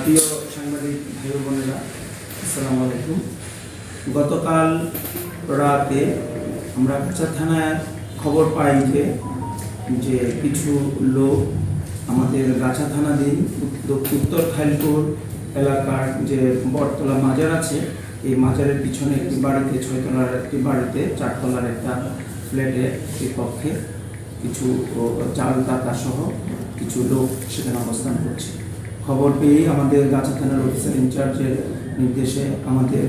প্রিয় সাংবাদিক ভাই বোনেরা, আসসালামু আলাইকুম। গতকাল রাতে আমরা কাছাড় থানায় খবর পাই যে কিছু লোক আমাদের গাছা থানাধীন উত্তর খাইলপুর এলাকার যে বটতলা মাজার আছে, এই মাজারের পিছনে একটি বাড়িতে, 6 তলার একটি বাড়িতে 4 তলার একটা ফ্ল্যাটে এই পক্ষে কিছু চাল টাকা সহ কিছু লোক সেখানে অবস্থান করছে। খবর পেয়ে আমাদের গাছা থানার অফিসার ইনচার্জের নির্দেশে আমাদের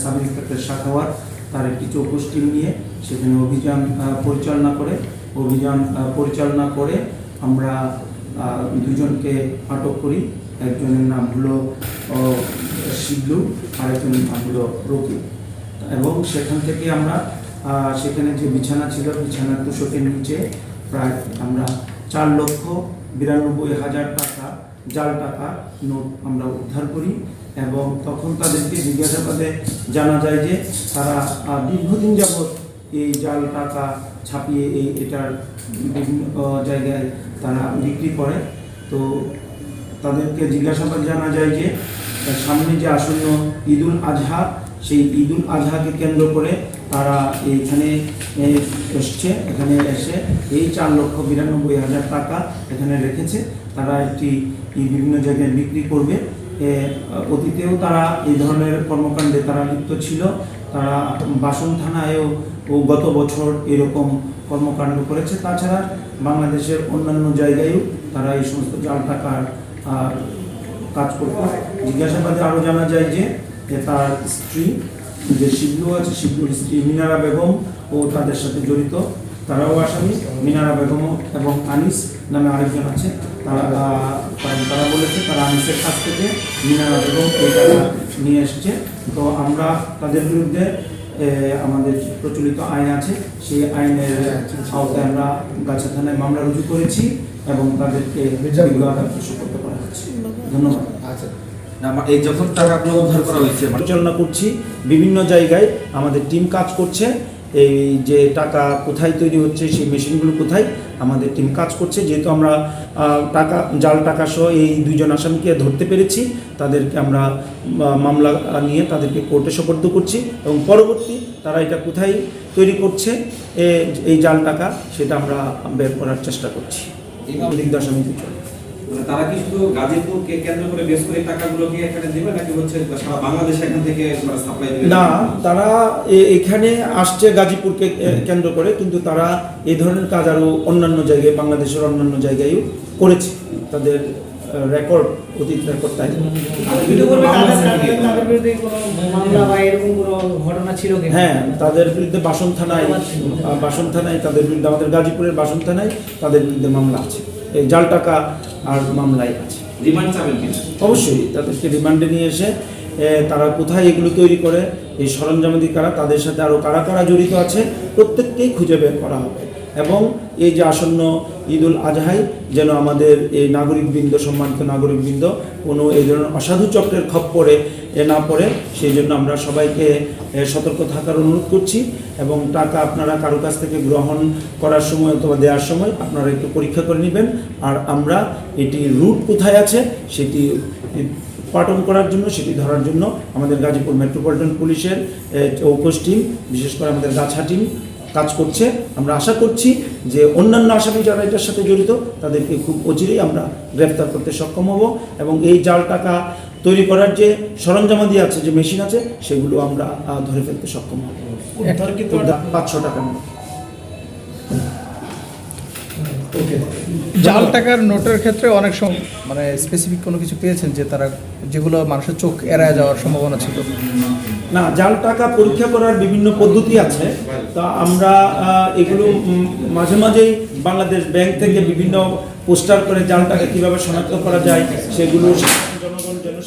সাব ইন্সপেক্টর শাখাওয়াত তার একটি চৌকস টিম নিয়ে সেখানে অভিযান পরিচালনা করে আমরা দুজনকে আটক করি। একজনের নাম হলো শিবলু, আরেকজনের নাম হলো রকি। এবং সেখান থেকে আমরা সেখানে যে বিছানা ছিল, বিছানার তোষকের নিচে প্রায় আমরা 4,92,000 টাকা জাল টাকা নোট আমরা উদ্ধার করি। এবং তখন তাদেরকে জিজ্ঞাসাবাদে জানা যায় যে তারা দীর্ঘদিন যাবৎ এই জাল টাকা ছাপিয়ে এটার বিভিন্ন জায়গায় তারা বিক্রি করে। তো তাদেরকে জিজ্ঞাসাবাদ জানা যায় যে সামনে যে আসন্ন ঈদুল আজহা, সেই ঈদুল আজহাকে কেন্দ্র করে তারা এইখানে এসছে। এখানে এসে এই 4,92,000 টাকা এখানে রেখেছে। তারা একটি বিভিন্ন জায়গায় বিক্রি করবে। অতীতেও তারা এই ধরনের কর্মকাণ্ডে তারা লিপ্ত ছিল। তারা বাসন থানায়ও গত বছর এরকম কর্মকাণ্ড করেছে। তাছাড়া বাংলাদেশের অন্যান্য জায়গায়ও তারা এই সমস্ত জাল টাকার কাজ করত। জিজ্ঞাসাবাদে আরও জানা যায় যে তার স্ত্রী যে শিবলু আছে, শিবলুর স্ত্রী মিনারা বেগম ও তাদের সাথে জড়িত, তারাও আসামি। মিনারা বেগম এবং আনিস নামে আরেকজন আছে। তারা বলেছে তারা আনিসের কাছ থেকে মিনারা বেগম এই টাকা নিয়ে এসেছে। তো আমরা তাদের বিরুদ্ধে আমাদের প্রচলিত আইন আছে, সেই আইনের আওতায় আমরা গাছা থানায় মামলা রুজু করেছি এবং তাদেরকে করতে করা হচ্ছে। ধন্যবাদ। আচ্ছা, এই যখন টাকাগুলো উদ্ধার করা হয়েছে পরিচালনা করছি, বিভিন্ন জায়গায় আমাদের টিম কাজ করছে। এই যে টাকা কোথায় তৈরি হচ্ছে, সেই মেশিনগুলো কোথায়, আমাদের টিম কাজ করছে। যেহেতু আমরা জাল টাকা সহ এই 2 জন আসামিকে ধরতে পেরেছি, তাদেরকে আমরা মামলা নিয়ে তাদেরকে কোর্টে সোপর্দ করছি এবং পরবর্তী তারা এটা কোথায় তৈরি করছে এই জাল টাকা, সেটা আমরা বের করার চেষ্টা করছি। আসামি তারা কি শুধু গাজীপুরকে কেন্দ্র করে বেশ করে টাকাগুলো কি এখানে দেবে, নাকি হচ্ছে সারা বাংলাদেশে এখান থেকে সাপ্লাই দেবে? না, তারা এখানে আসছে গাজীপুরকে কেন্দ্র করে, কিন্তু তারা এই ধরনের কাজ আরও অন্যান্য জায়গায়, বাংলাদেশের অন্যান্য জায়গায়ও করেছে। তাদের রেকর্ড, অতীত রেকর্ড তাই। হ্যাঁ, তাদের বিরুদ্ধে বাসন থানায় তাদের বিরুদ্ধে, আমাদের গাজীপুরের বাসন থানায় তাদের বিরুদ্ধে মামলা আছে, এই জাল টাকা আর মামলায় আছে। রিমান্ড চাবেন কিনা? অবশ্যই তাদেরকে রিমান্ডে নিয়ে এসে তারা কোথায় এগুলো তৈরি করে, এই সরঞ্জামাদি কারা, তাদের সাথে আরও কারা কারা জড়িত আছে, প্রত্যেককেই খুঁজে বের করা হবে। এবং এই যে আসন্ন ঈদুল আজহায় যেন আমাদের এই সম্মানিত নাগরিকবৃন্দ কোনো এই ধরনের অসাধু চক্রের খপ্পরে না পড়ে, সেই জন্য আমরা সবাইকে সতর্ক থাকার অনুরোধ করছি। এবং টাকা আপনারা কারো কাছ থেকে গ্রহণ করার সময় অথবা দেওয়ার সময় আপনারা একটু পরীক্ষা করে নেবেন। আর আমরা এটি রুট কোথায় আছে সেটি পাটন করার জন্য, সেটি ধরার জন্য আমাদের গাজীপুর মেট্রোপলিটন পুলিশের চৌকস টিম, বিশেষ করে আমাদের গাছা টিম কাজ করছে। আমরা আশা করছি যে অন্যান্য আসামি যারা এটার সাথে জড়িত তাদেরকে খুব অচিরেই আমরা গ্রেফতার করতে সক্ষম হব। এবং এই জাল টাকা তৈরি করার যে সরঞ্জামাদি আছে, যে মেশিন আছে, সেগুলো আমরা ধরে ফেলতে সক্ষম হব। 500 টাকার মতো। জাল টাকার নোটের ক্ষেত্রে অনেক সময় স্পেসিফিক কোনো কিছু পেয়েছেন যে তারা যেগুলো মানুষের চোখ এড়ায় যাওয়ার সম্ভাবনা ছিল? না, জাল টাকা পরীক্ষা করার বিভিন্ন পদ্ধতি আছে। তা আমরা এগুলো মাঝে মাঝেই বাংলাদেশ ব্যাংক থেকে বিভিন্ন পোস্টার করে জাল টাকা কীভাবে শনাক্ত করা যায় সেগুলো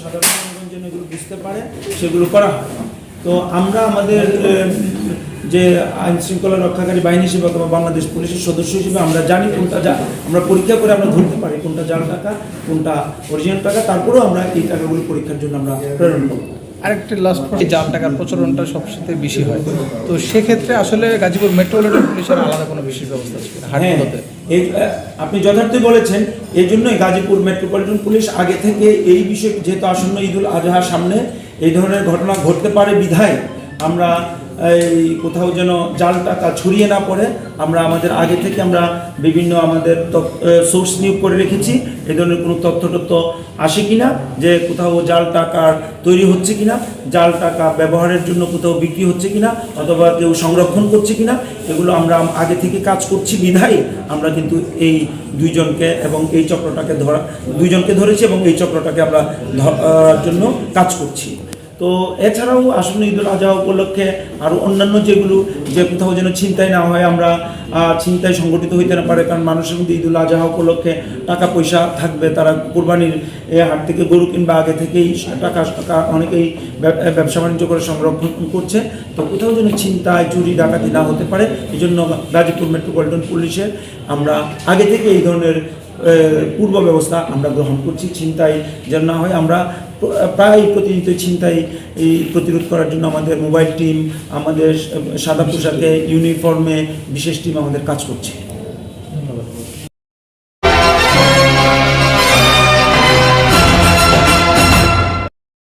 সাধারণ জনগণ যেন এগুলো বুঝতে পারে, সেগুলো করা হয়। তো আমরা আমাদের যে আইন শৃঙ্খলা রক্ষাকারী বাহিনী হিসেবে অথবা বাংলাদেশ পুলিশের সদস্য হিসেবে আমরা জানি কোনটা আমরা পরীক্ষা করে আমরা ধরতে পারি কোনটা জাল টাকা, কোনটা অরিজিনাল টাকা। তারপরেও আমরা এই টাকাগুলো পরীক্ষার জন্য আমরা প্রেরণ করব। আরেকটি লাস্ট জাল টাকার প্রচলনটা সবচেয়ে বেশি হয়, তো সেক্ষেত্রে আসলে গাজীপুর মেট্রোপলিটন পুলিশের আলাদা কোনো বিশেষ ব্যবস্থা আছে? হ্যাঁ, এই আপনি যথার্থই বলেছেন। এই জন্যই গাজীপুর মেট্রোপলিটন পুলিশ আগে থেকে এই বিষয়ে, যেহেতু আসন্ন ঈদুল আজহার সামনে এই ধরনের ঘটনা ঘটতে পারে বিধায় আমরা এই কোথাও যেন জাল টাকা ছড়িয়ে না পড়ে আমরা আমাদের আগে থেকে আমরা বিভিন্ন আমাদের সোর্স নিয়োগ করে রেখেছি এই ধরনের কোনো তথ্য আসে কিনা, যে কোথাও জাল টাকার তৈরি হচ্ছে কিনা, জাল টাকা ব্যবহারের জন্য কোথাও বিক্রি হচ্ছে কিনা, অথবা কেউ সংরক্ষণ করছে কিনা, এগুলো আমরা আগে থেকে কাজ করছি বিধায় আমরা কিন্তু এই দুইজনকে এবং এই চক্রটাকে দুইজনকে ধরেছি এবং এই চক্রটাকে আমরা ধরার জন্য কাজ করছি। তো এছাড়াও আসন্ন ঈদুল আজহা উপলক্ষে আরও অন্যান্য যেগুলো, যে কোথাও যেন ছিনতাই না হয়, আমরা ছিনতাই সংগঠিত হইতে না পারে, কারণ মানুষের মধ্যে ঈদুল আজহা উপলক্ষে টাকা পয়সা থাকবে, তারা কোরবানির হাট থেকে গরু কিনবা আগে থেকেই টাকা অনেকেই ব্যবসা বাণিজ্য করে সংরক্ষণ করছে। তো কোথাও যেন ছিনতাই চুরি ডাকাতি না হতে পারে, এই জন্য গাজীপুর মেট্রোপলিটন পুলিশের আমরা আগে থেকে এই ধরনের পূর্ব ব্যবস্থা আমরা গ্রহণ করছি। ছিনতাই যেন না হয়, আমরা প্রায় প্রতিনিয়ত ছিনতাই প্রতিরোধ করার জন্য আমাদের মোবাইল টিম, আমাদের সাদা পোশাকে ইউনিফর্মে বিশেষ টিম আমাদের কাজ করছে।